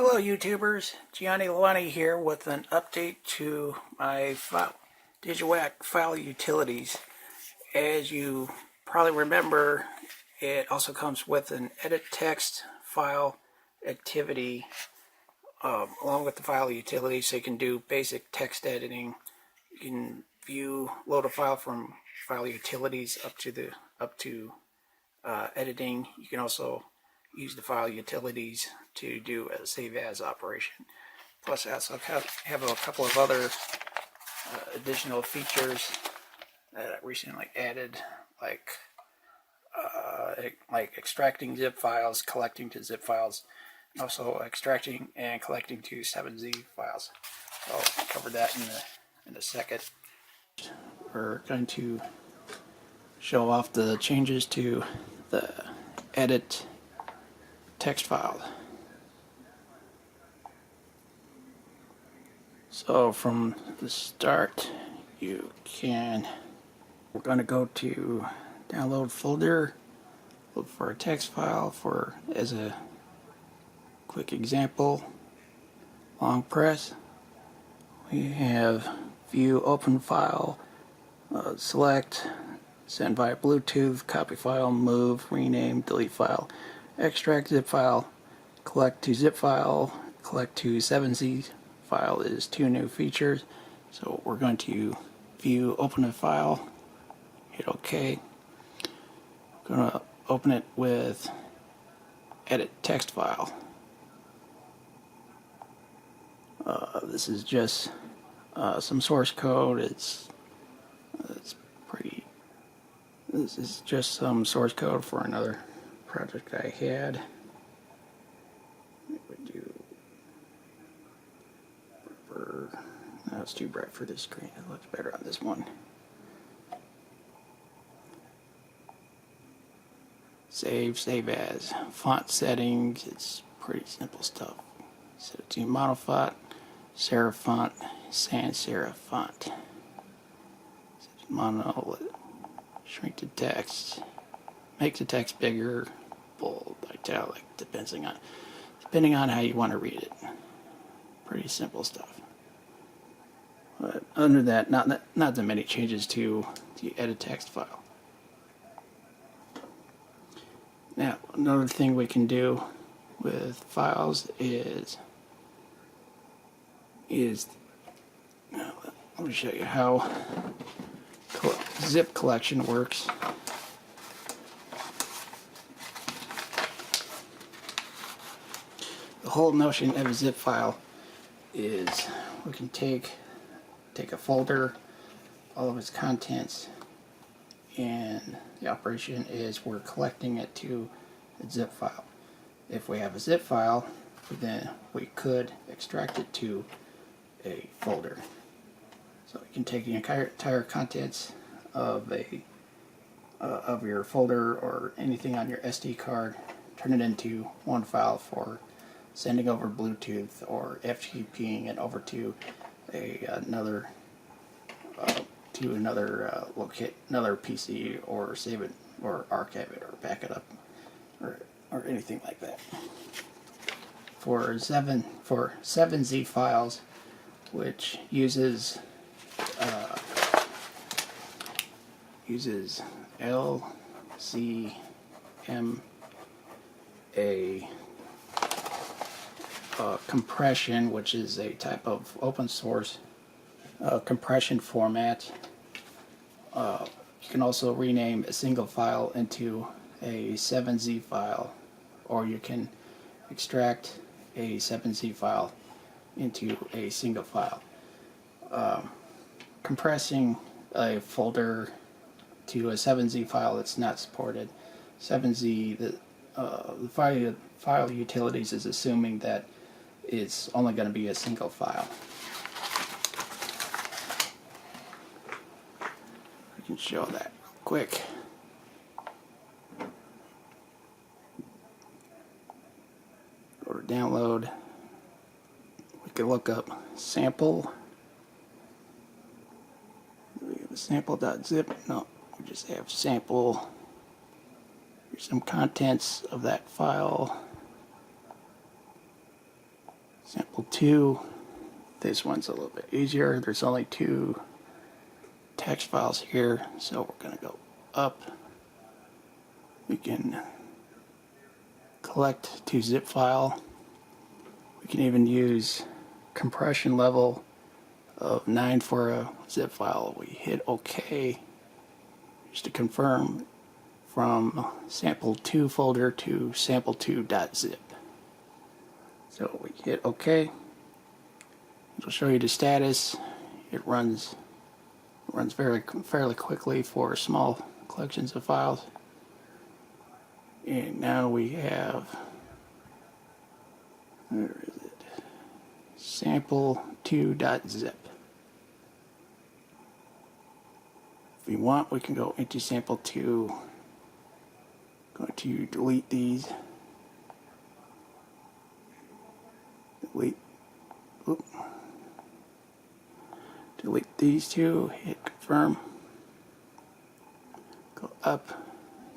Hello YouTubers, Gianni Luani here with an update to my Digiwack file utilities. As you probably remember, it also comes with an edit text file activity along with the file utility, so you can do basic text editing. You can load a file from file utilities up to editing. You can also use the file utilities to do a save as operation. Plus, I also have a couple of other additional features that I recently added, like extracting zip files, collecting to zip files, and also extracting and collecting to 7Z files. So I'll cover that in a second. We're going to show off the changes to the edit text file. So from the start, we're going to go to download folder, look for a text file as a quick example, long press. We have view open file, select, send via Bluetooth, copy file, move, rename, delete file, extract zip file, collect to zip file, collect to 7Z file is two new features. So we're going to view open a file, hit OK. We're going to open it with edit text file. This is just some source code. This is just some source code for another project I had. No, it's too bright for this screen. It looks better on this one. Save as. Font settings, it's pretty simple stuff. Set it to monofont, serif font, sans serif font. Mono, shrink the text, make the text bigger, bold, italic, depending on how you want to read it. Pretty simple stuff. But under that, not that many changes to the edit text file. Now, another thing we can do with files is let me show you how zip collection works. The whole notion of a zip file is we can take a folder, all of its contents, and the operation is we're collecting it to a zip file. If we have a zip file, then we could extract it to a folder. So you can take the entire contents of your folder or anything on your SD card, turn it into one file for sending over Bluetooth or FTPing it over to another PC, or save it or archive it or back it up or anything like that. For 7Z files, which uses LZMA compression, which is a type of open source compression format. You can also rename a single file into a 7Z file, or you can extract a 7Z file into a single file. Compressing a folder to a 7Z file that's not supported. 7Z, the file utilities is assuming that it's only going to be a single file. I can show that real quick. Go to download. We can look up sample. Sample.zip. No, we just have sample. Here's some contents of that file. Sample 2. This one's a little bit easier. There's only 2 text files here, so we're going to go up. We can collect to zip file. We can even use compression level of 9 for a zip file. We hit OK just to confirm from sample 2 folder to sample2.zip. So we hit OK. It'll show you the status. It runs fairly quickly for small collections of files. And now we have, where is it? Sample2.zip. If we want, we can go into sample2. Going to delete these. Delete these 2, hit confirm. Go up,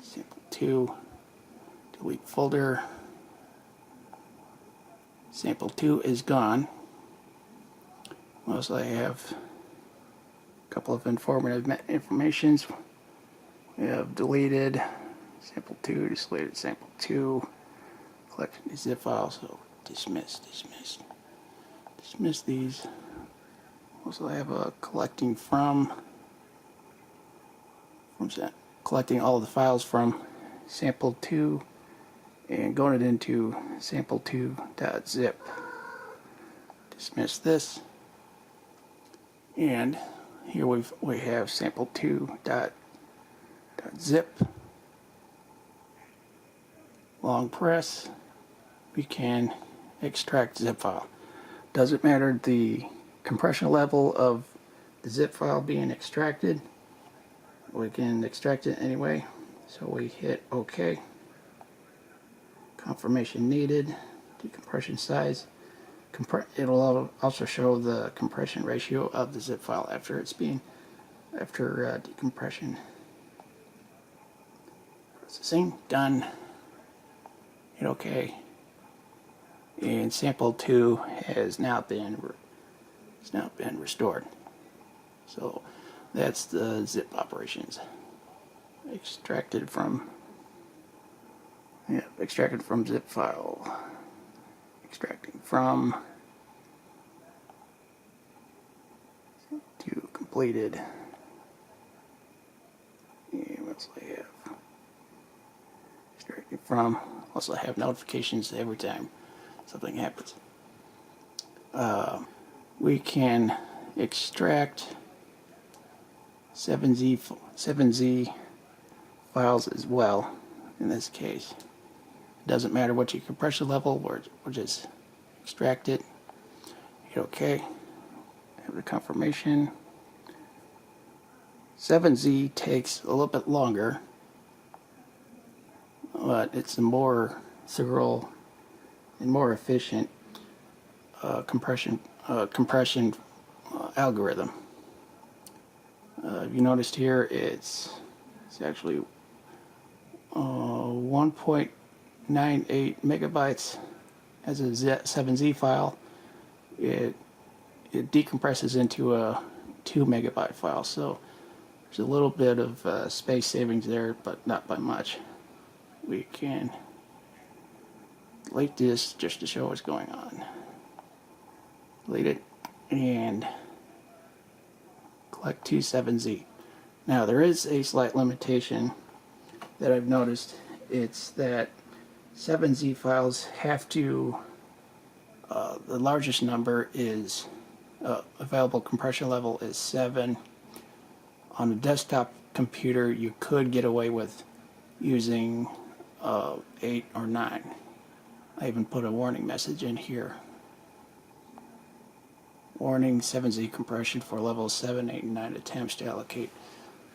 sample 2, delete folder. Sample 2 is gone. Mostly I have a couple of informative informations. We have deleted sample 2, deleted sample 2, collection the zip file, so dismiss these. Also, I have a collecting collecting all of the files from sample 2 and going it into sample2.zip. Dismiss this, and here we have sample2.zip. Long press. We can extract zip file. Doesn't matter the compression level of the zip file being extracted. We can extract it anyway. So we hit OK. Confirmation needed. Decompression size. It'll also show the compression ratio of the zip file after decompression. Processing done. Hit OK. And sample 2 has now been restored. So that's the zip operations. Extracted from zip file. Extracting from to completed. And what else I have? Extracting from. Also have notifications every time something happens. We can extract 7Z files as well. In this case, it doesn't matter what your compression level, we'll just extract it. Hit OK. Have the confirmation. 7Z takes a little bit longer, but it's a more thorough and more efficient compression algorithm. You noticed here it's actually 1.98 megabytes as a 7Z file. It decompresses into a 2 megabyte file, so there's a little bit of space savings there, but not by much. We can delete this just to show what's going on. Delete it and collect to 7Z. Now there is a slight limitation that I've noticed. It's that 7Z files have to, the largest number is, available compression level is 7. On a desktop computer you could get away with using 8 or 9. I even put a warning message in here. Warning, 7Z compression for levels 7, 8, and 9 attempts to allocate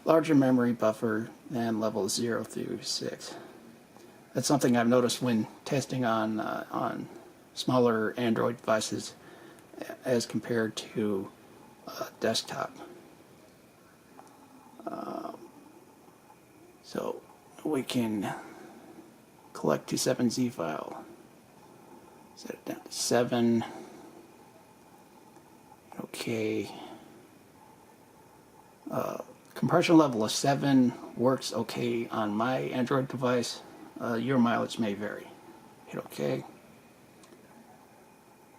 larger memory buffer than levels 0 through 6. That's something I've noticed when testing on smaller Android devices as compared to desktop. So we can collect to 7Z file. Set it down to 7. okay. Compression level of 7 works okay on my Android device. Your mileage may vary. Hit OK.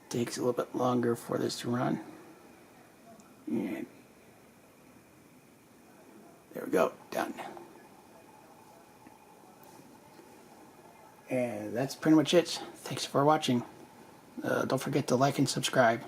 Takes a little bit longer for this to run. And there we go, done. And that's pretty much it. Thanks for watching. Don't forget to like and subscribe.